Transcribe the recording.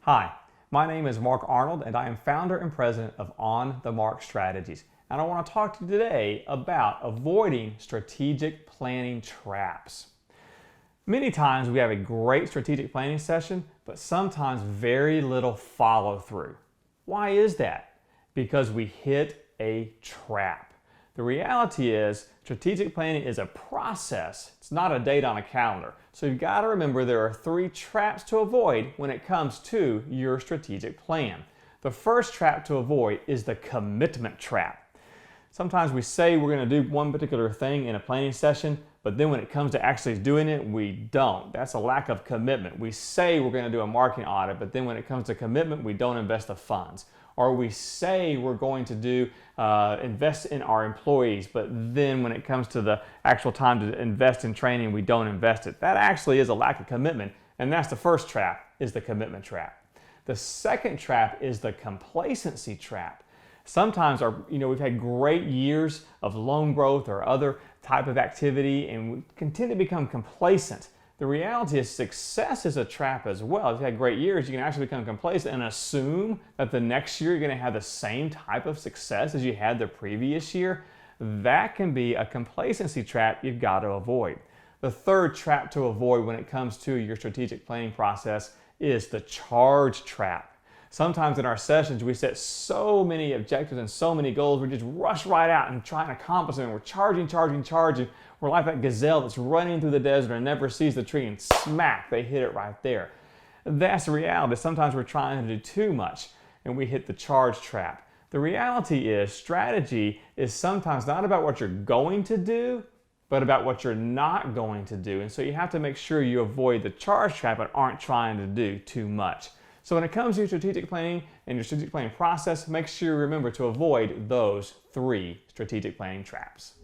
Hi, my name is Mark Arnold and I am founder and president of On the Mark Strategies. And I want to talk to you today about avoiding strategic planning traps. Many times we have a great strategic planning session, but sometimes very little follow through. Why is that? Because we hit a trap. The reality is strategic planning is a process. It's not a date on a calendar. So you've got to remember there are 3 traps to avoid when it comes to your strategic plan. The first trap to avoid is the commitment trap. Sometimes we say we're going to do one particular thing in a planning session, but then when it comes to actually doing it, we don't. That's a lack of commitment. We say we're going to do a marketing audit, but then when it comes to commitment, we don't invest the funds. Or we say we're going to invest in our employees, but then when it comes to the actual time to invest in training, we don't invest it. That actually is a lack of commitment, and that's the first trap, is the commitment trap. The second trap is the complacency trap. Sometimes we've had great years of loan growth or other type of activity, and we continue to become complacent. The reality is success is a trap as well. If you've had great years, you can actually become complacent and assume that the next year you're going to have the same type of success as you had the previous year. That can be a complacency trap you've got to avoid. The third trap to avoid when it comes to your strategic planning process is the charge trap. Sometimes in our sessions, we set so many objectives and so many goals, we just rush right out and try and accomplish them. We're charging. We're like that gazelle that's running through the desert and never sees the tree, and smack, they hit it right there. That's the reality. Sometimes we're trying to do too much and we hit the charge trap. The reality is strategy is sometimes not about what you're going to do, but about what you're not going to do. And so you have to make sure you avoid the charge trap and aren't trying to do too much. So when it comes to your strategic planning and your strategic planning process, make sure you remember to avoid those 3 strategic planning traps.